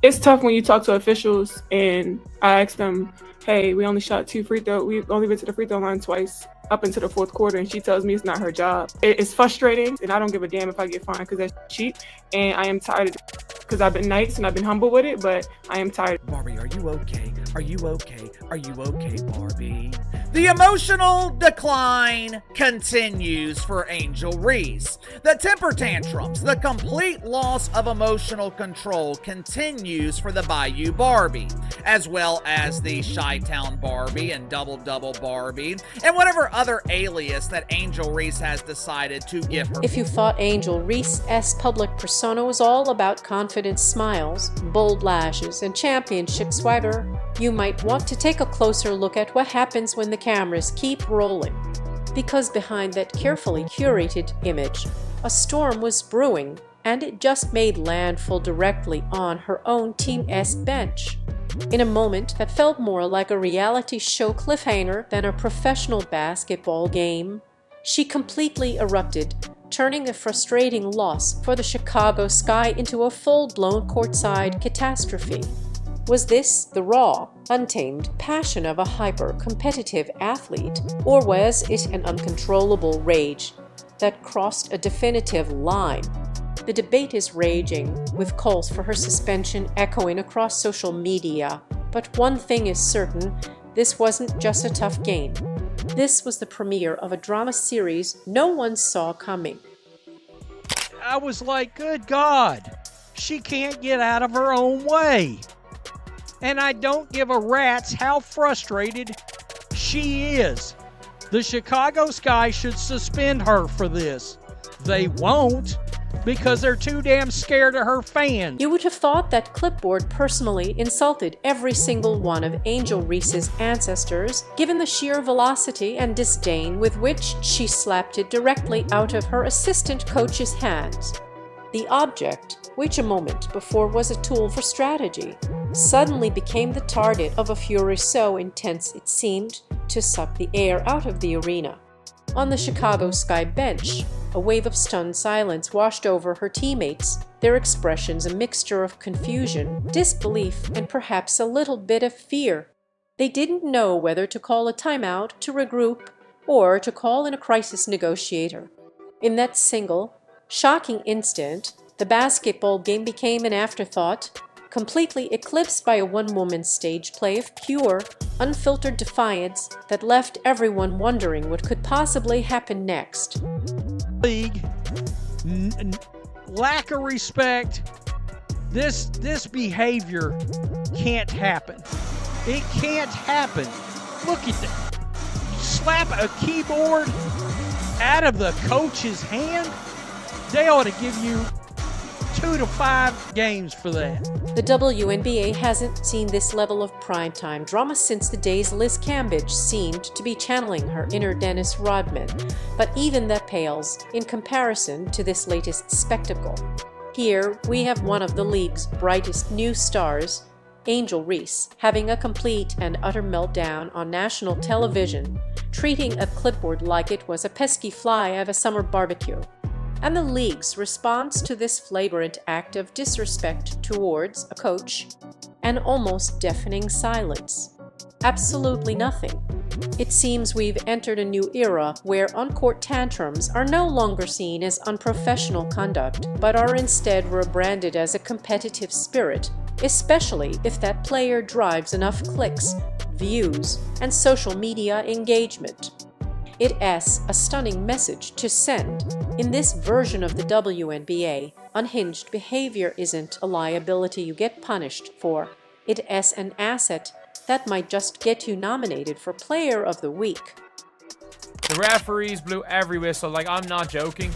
It's tough when you talk to officials and I ask them, hey, we only shot 2 free throws. We only went to the free throw line twice up into the fourth quarter, and she tells me it's not her job. It's frustrating, and I don't give a damn if I get fined because that's cheap. And I am tired of it because I've been nice and I've been humble with it, but I am tired. Barbie, are you okay? Are you okay? Are you okay, Barbie? The emotional decline continues for Angel Reese. The temper tantrums, the complete loss of emotional control continues for the Bayou Barbie, as well as the Chi-Town Barbie and Double Double Barbie, and whatever other alias that Angel Reese has decided to give her. If you thought Angel Reese's public persona was all about confident smiles, bold lashes, and championship swagger, you might want to take a closer look at what happens when the cameras keep rolling. Because behind that carefully curated image, a storm was brewing, and it just made landfall directly on her own Team's bench. In a moment that felt more like a reality show cliffhanger than a professional basketball game, she completely erupted, turning a frustrating loss for the Chicago Sky into a full-blown courtside catastrophe. Was this the raw, untamed passion of a hyper-competitive athlete, or was it an uncontrollable rage that crossed a definitive line? The debate is raging, with calls for her suspension echoing across social media. But one thing is certain, this wasn't just a tough game. This was the premiere of a drama series no one saw coming. I was like, good God, she can't get out of her own way. And I don't give a rat's how frustrated she is. The Chicago Sky should suspend her for this. They won't, because they're too damn scared of her fans. You would have thought that clipboard personally insulted every single one of Angel Reese's ancestors, given the sheer velocity and disdain with which she slapped it directly out of her assistant coach's hands. The object, which a moment before was a tool for strategy, suddenly became the target of a fury so intense it seemed to suck the air out of the arena. On the Chicago Sky bench, a wave of stunned silence washed over her teammates, their expressions a mixture of confusion, disbelief, and perhaps a little bit of fear. They didn't know whether to call a timeout to regroup or to call in a crisis negotiator. In that single, shocking instant, the basketball game became an afterthought, completely eclipsed by a one-woman stage play of pure, unfiltered defiance that left everyone wondering what could possibly happen next. League, lack of respect, this behavior can't happen. It can't happen. Look at that. Slap a keyboard out of the coach's hand? They ought to give you 2 to 5 games for that. The WNBA hasn't seen this level of primetime drama since the days Liz Cambage seemed to be channeling her inner Dennis Rodman, but even that pales in comparison to this latest spectacle. Here we have one of the league's brightest new stars, Angel Reese, having a complete and utter meltdown on national television, treating a clipboard like it was a pesky fly at a summer barbecue. And the league's response to this flagrant act of disrespect towards a coach? An almost deafening silence. Absolutely nothing. It seems we've entered a new era where on-court tantrums are no longer seen as unprofessional conduct, but are instead rebranded as a competitive spirit, especially if that player drives enough clicks, views, and social media engagement. It's a stunning message to send. In this version of the WNBA, unhinged behavior isn't a liability you get punished for. It's an asset that might just get you nominated for Player of the Week. The referees blew every whistle. Like, I'm not joking.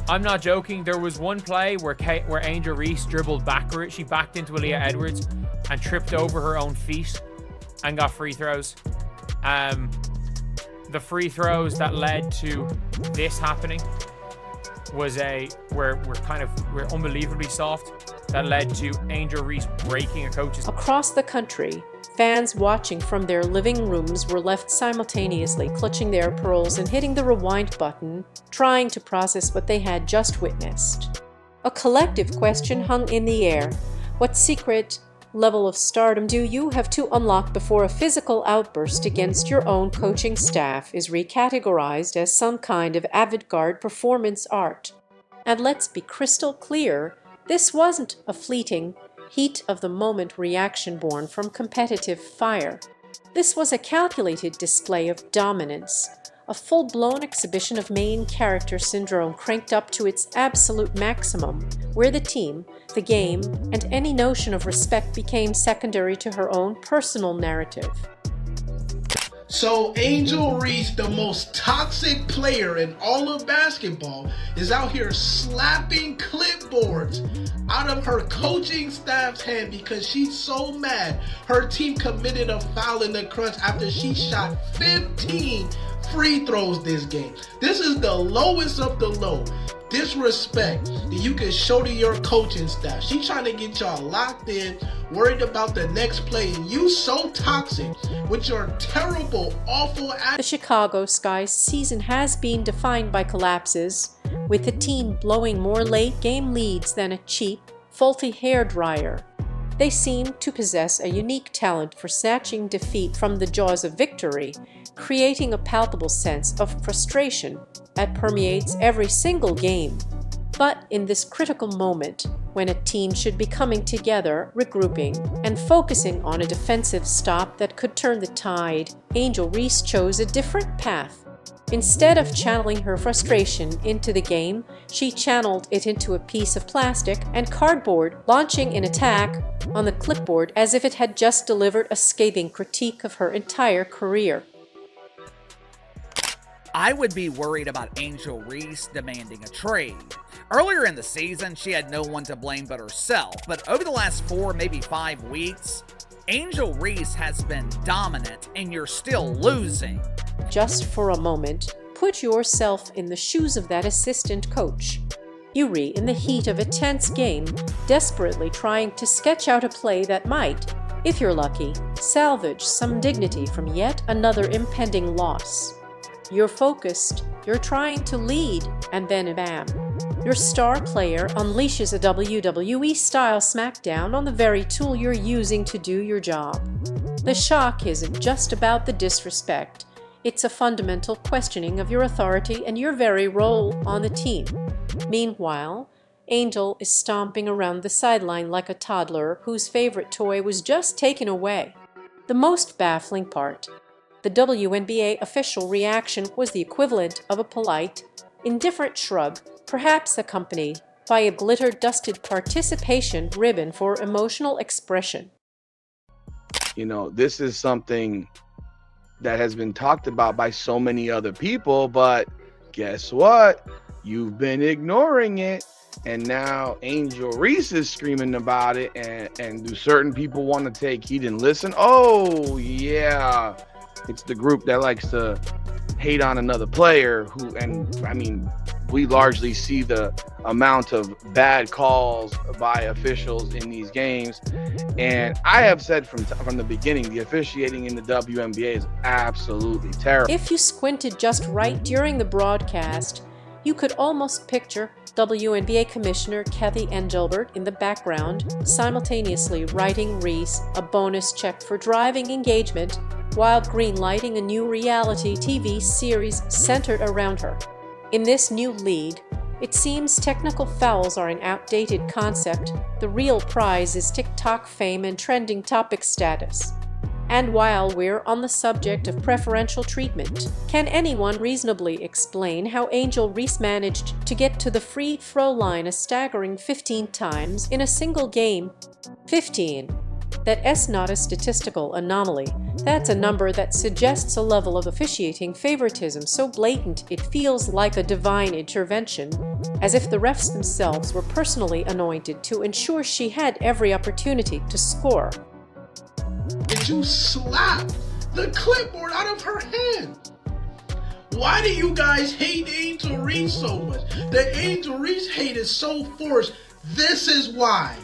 I'm not joking. There was one play where Angel Reese dribbled backwards. She backed into Aaliyah Edwards and tripped over her own feet and got free throws. The free throws that led to this happening were unbelievably soft. That led to Angel Reese breaking a coach's. Across the country, fans watching from their living rooms were left simultaneously clutching their pearls and hitting the rewind button, trying to process what they had just witnessed. A collective question hung in the air. What secret level of stardom do you have to unlock before a physical outburst against your own coaching staff is recategorized as some kind of avant-garde performance art? And let's be crystal clear, this wasn't a fleeting, heat-of-the-moment reaction born from competitive fire. This was a calculated display of dominance, a full-blown exhibition of main character syndrome cranked up to its absolute maximum, where the team, the game, and any notion of respect became secondary to her own personal narrative. So Angel Reese, the most toxic player in all of basketball, is out here slapping clipboards out of her coaching staff's hand because she's so mad her team committed a foul in the crunch after she shot 15 free throws this game. This is the lowest of the low disrespect that you can show to your coaching staff. She's trying to get y'all locked in, worried about the next play, and you so toxic with your terrible, awful attitude. The Chicago Sky's season has been defined by collapses, with the team blowing more late-game leads than a cheap, faulty hairdryer. They seem to possess a unique talent for snatching defeat from the jaws of victory, creating a palpable sense of frustration that permeates every single game. But in this critical moment, when a team should be coming together, regrouping, and focusing on a defensive stop that could turn the tide, Angel Reese chose a different path. Instead of channeling her frustration into the game, she channeled it into a piece of plastic and cardboard, launching an attack on the clipboard as if it had just delivered a scathing critique of her entire career. I would be worried about Angel Reese demanding a trade. Earlier in the season, she had no one to blame but herself, but over the last 4, maybe 5 weeks, Angel Reese has been dominant and you're still losing. Just for a moment, put yourself in the shoes of that assistant coach. Yuri, in the heat of a tense game, desperately trying to sketch out a play that might, if you're lucky, salvage some dignity from yet another impending loss. You're focused, you're trying to lead, and then bam. Your star player unleashes a WWE-style smackdown on the very tool you're using to do your job. The shock isn't just about the disrespect. It's a fundamental questioning of your authority and your very role on the team. Meanwhile, Angel is stomping around the sideline like a toddler whose favorite toy was just taken away. The most baffling part, the WNBA official reaction was the equivalent of a polite, indifferent shrug, perhaps accompanied by a glitter-dusted participation ribbon for emotional expression. You know, this is something that has been talked about by so many other people, but guess what? You've been ignoring it, and now Angel Reese is screaming about it, and do certain people want to take heed and listen? Oh, yeah. It's the group that likes to hate on another player who, and I mean, we largely see the amount of bad calls by officials in these games. And I have said from the beginning, the officiating in the WNBA is absolutely terrible. If you squinted just right during the broadcast, you could almost picture WNBA Commissioner Kathy Engelbert in the background, simultaneously writing Reese a bonus check for driving engagement while greenlighting a new reality TV series centered around her. In this new league, it seems technical fouls are an outdated concept. The real prize is TikTok fame and trending topic status. And while we're on the subject of preferential treatment, can anyone reasonably explain how Angel Reese managed to get to the free throw line a staggering 15 times in a single game? 15. That's not a statistical anomaly. That's a number that suggests a level of officiating favoritism so blatant it feels like a divine intervention, as if the refs themselves were personally anointed to ensure she had every opportunity to score. Did you slap the clipboard out of her hand? Why do you guys hate Angel Reese so much? The Angel Reese hate is so forced. This is why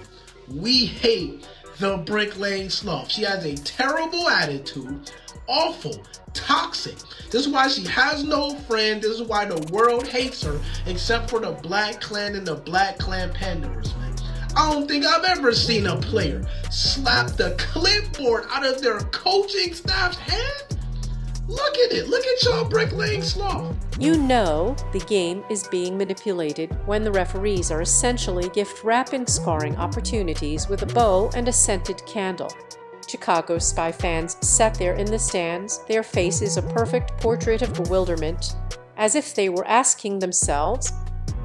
we hate the bricklaying sloth. She has a terrible attitude, awful, toxic. This is why she has no friend. This is why the world hates her, except for the Black Clan and the Black Clan panders, man. I don't think I've ever seen a player slap the clipboard out of their coaching staff's hand. Look at it. Look at y'all bricklaying sloth. You know the game is being manipulated when the referees are essentially gift-wrapping scoring opportunities with a bow and a scented candle. Chicago Spy fans sat there in the stands, their faces a perfect portrait of bewilderment, as if they were asking themselves,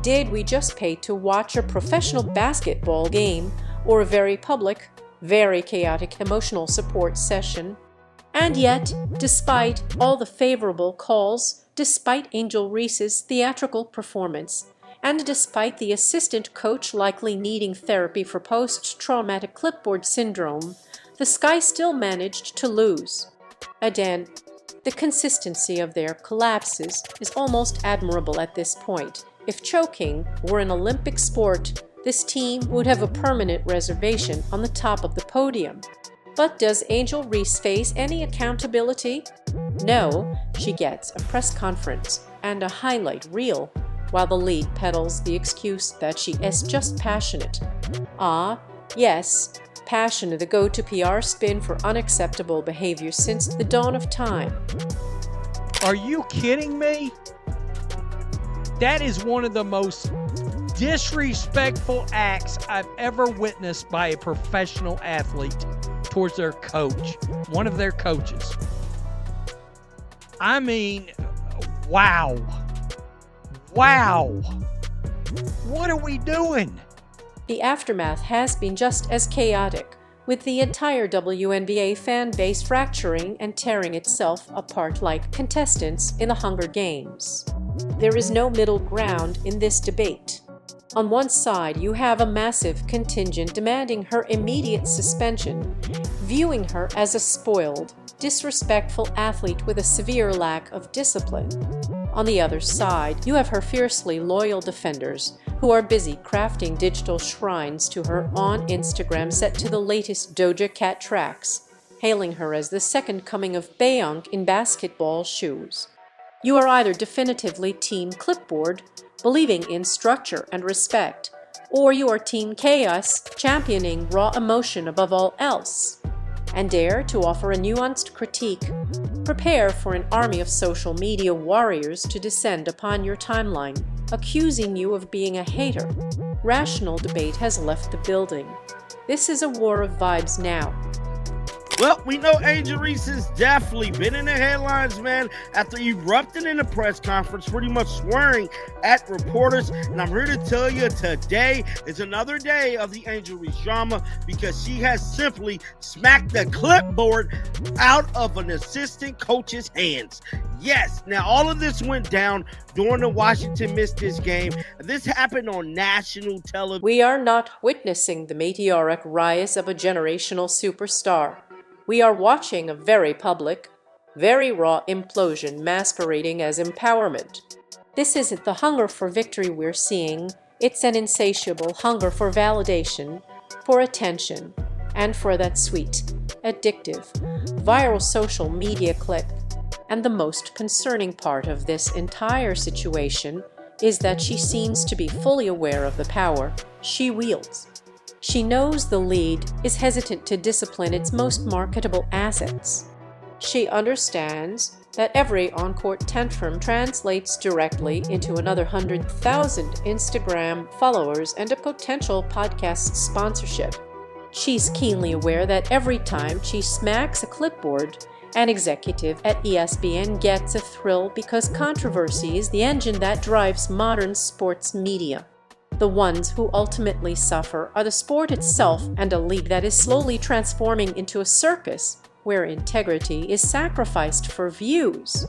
did we just pay to watch a professional basketball game or a very public, very chaotic emotional support session? And yet, despite all the favorable calls, despite Angel Reese's theatrical performance, and despite the assistant coach likely needing therapy for post-traumatic clipboard syndrome, the Sky still managed to lose. Again, the consistency of their collapses is almost admirable at this point. If choking were an Olympic sport, this team would have a permanent reservation on the top of the podium. But does Angel Reese face any accountability? No, she gets a press conference and a highlight reel, while the league peddles the excuse that she is just passionate. Ah, yes, passion, the go-to PR spin for unacceptable behavior since the dawn of time. Are you kidding me? That is one of the most disrespectful acts I've ever witnessed by a professional athlete towards their coach, one of their coaches. I mean, wow. Wow. What are we doing? The aftermath has been just as chaotic, with the entire WNBA fan base fracturing and tearing itself apart like contestants in the Hunger Games. There is no middle ground in this debate. On one side, you have a massive contingent demanding her immediate suspension, viewing her as a spoiled, disrespectful athlete with a severe lack of discipline. On the other side, you have her fiercely loyal defenders who are busy crafting digital shrines to her on Instagram set to the latest Doja Cat tracks, hailing her as the second coming of Beyonce in basketball shoes. You are either definitively Team Clipboard, believing in structure and respect, or you are Team Chaos, championing raw emotion above all else. And dare to offer a nuanced critique. Prepare for an army of social media warriors to descend upon your timeline, accusing you of being a hater. Rational debate has left the building. This is a war of vibes now. Well, we know Angel Reese has definitely been in the headlines, man, after erupting in a press conference, pretty much swearing at reporters. And I'm here to tell you today is another day of the Angel Reese drama because she has simply smacked the clipboard out of an assistant coach's hands. Yes, now all of this went down during the Washington missed this game. This happened on national television. We are not witnessing the meteoric rise of a generational superstar. We are watching a very public, very raw implosion masquerading as empowerment. This isn't the hunger for victory we're seeing, it's an insatiable hunger for validation, for attention, and for that sweet, addictive, viral social media clip. And the most concerning part of this entire situation is that she seems to be fully aware of the power she wields. She knows the lead is hesitant to discipline its most marketable assets. She understands that every on-court tantrum translates directly into another 100,000 Instagram followers and a potential podcast sponsorship. She's keenly aware that every time she smacks a clipboard, an executive at ESPN gets a thrill because controversy is the engine that drives modern sports media. The ones who ultimately suffer are the sport itself and a league that is slowly transforming into a circus where integrity is sacrificed for views.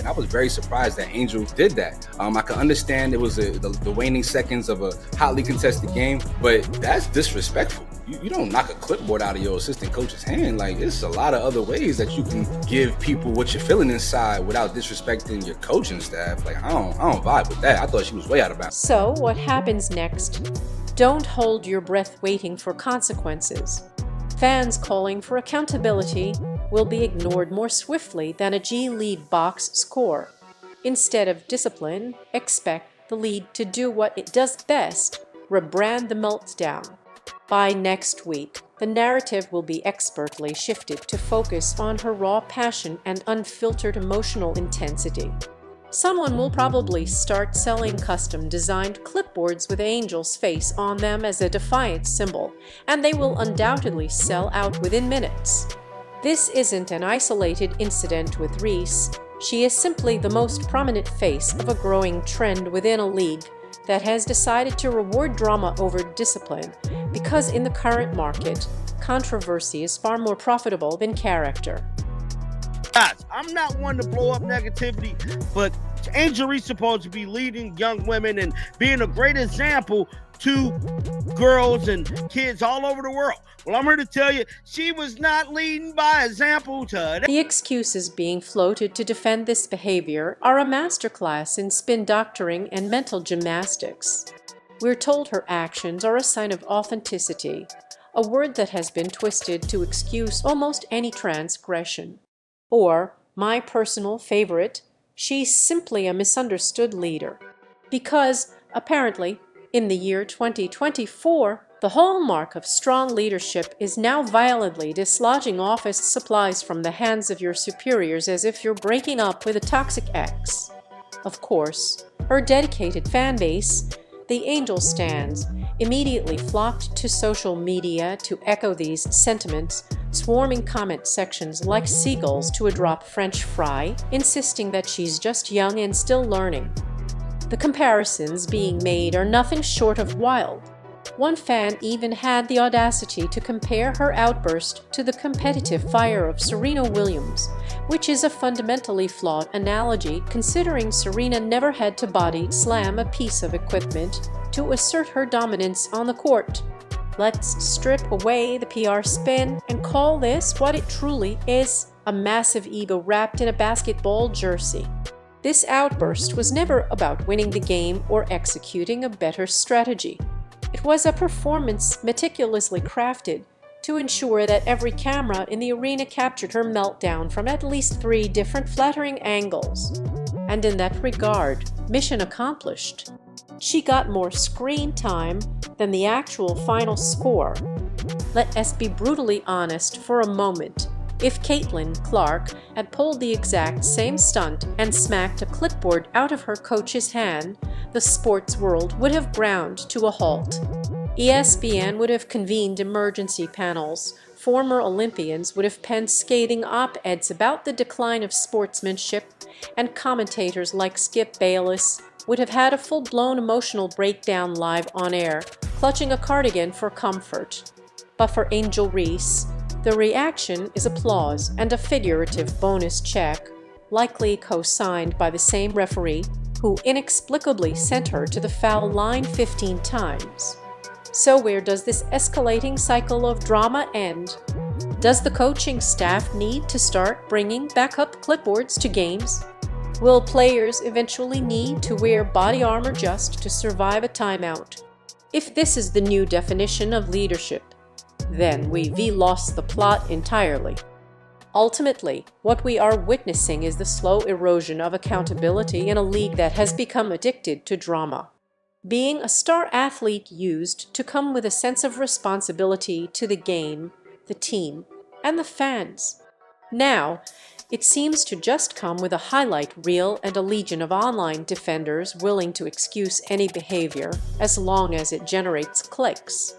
I was very surprised that Angel did that. I can understand it was the waning seconds of a hotly contested game, but that's disrespectful. You don't knock a clipboard out of your assistant coach's hand. Like, there's a lot of other ways that you can give people what you're feeling inside without disrespecting your coaching staff. Like, I don't vibe with that. I thought she was way out of bounds. So what happens next? Don't hold your breath waiting for consequences. Fans calling for accountability will be ignored more swiftly than a G League box score. Instead of discipline, expect the league to do what it does best, rebrand the meltdown. By next week, the narrative will be expertly shifted to focus on her raw passion and unfiltered emotional intensity. Someone will probably start selling custom-designed clipboards with Angel's face on them as a defiant symbol, and they will undoubtedly sell out within minutes. This isn't an isolated incident with Reese. She is simply the most prominent face of a growing trend within a league that has decided to reward drama over discipline, because in the current market, controversy is far more profitable than character. Guys, I'm not one to blow up negativity, but Angel Reese is supposed to be leading young women and being a great example to girls and kids all over the world. Well, I'm here to tell you, she was not leading by example to... The excuses being floated to defend this behavior are a masterclass in spin doctoring and mental gymnastics. We're told her actions are a sign of authenticity, a word that has been twisted to excuse almost any transgression. Or, my personal favorite, she's simply a misunderstood leader. Because, apparently, in the year 2024, the hallmark of strong leadership is now violently dislodging office supplies from the hands of your superiors as if you're breaking up with a toxic ex. Of course, her dedicated fan base, the Angel Stans, immediately flocked to social media to echo these sentiments, swarming comment sections like seagulls to a dropped French fry, insisting that she's just young and still learning. The comparisons being made are nothing short of wild. One fan even had the audacity to compare her outburst to the competitive fire of Serena Williams, which is a fundamentally flawed analogy considering Serena never had to body slam a piece of equipment to assert her dominance on the court. Let's strip away the PR spin and call this what it truly is, a massive ego wrapped in a basketball jersey. This outburst was never about winning the game or executing a better strategy. It was a performance meticulously crafted to ensure that every camera in the arena captured her meltdown from at least 3 different flattering angles. And in that regard, mission accomplished. She got more screen time than the actual final score. Let us be brutally honest for a moment. If Caitlin Clark had pulled the exact same stunt and smacked a clipboard out of her coach's hand, the sports world would have ground to a halt. ESPN would have convened emergency panels, former Olympians would have penned scathing op-eds about the decline of sportsmanship, and commentators like Skip Bayless would have had a full-blown emotional breakdown live on air, clutching a cardigan for comfort. But for Angel Reese, the reaction is applause and a figurative bonus check, likely co-signed by the same referee who inexplicably sent her to the foul line 15 times. So where does this escalating cycle of drama end? Does the coaching staff need to start bringing backup clipboards to games? Will players eventually need to wear body armor just to survive a timeout? If this is the new definition of leadership, then we've lost the plot entirely. Ultimately, what we are witnessing is the slow erosion of accountability in a league that has become addicted to drama. Being a star athlete used to come with a sense of responsibility to the game, the team, and the fans. Now, it seems to just come with a highlight reel and a legion of online defenders willing to excuse any behavior as long as it generates clicks.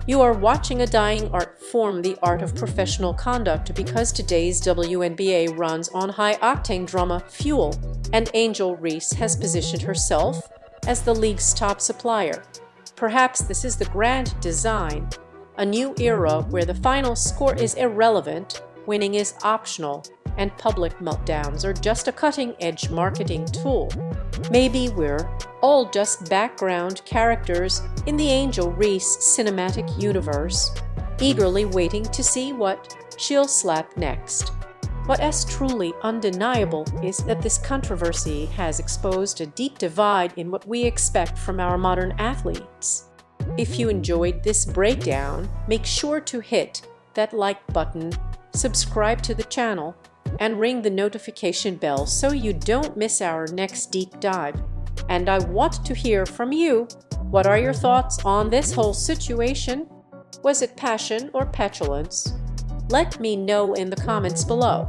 You are watching a dying art form, the art of professional conduct, because today's WNBA runs on high-octane drama fuel, and Angel Reese has positioned herself as the league's top supplier. Perhaps this is the grand design, a new era where the final score is irrelevant, winning is optional, and public meltdowns are just a cutting-edge marketing tool. Maybe we're all just background characters in the Angel Reese cinematic universe, eagerly waiting to see what she'll slap next. What is truly undeniable is that this controversy has exposed a deep divide in what we expect from our modern athletes. If you enjoyed this breakdown, make sure to hit that like button, subscribe to the channel, and ring the notification bell so you don't miss our next deep dive. And I want to hear from you. What are your thoughts on this whole situation? Was it passion or petulance? Let me know in the comments below.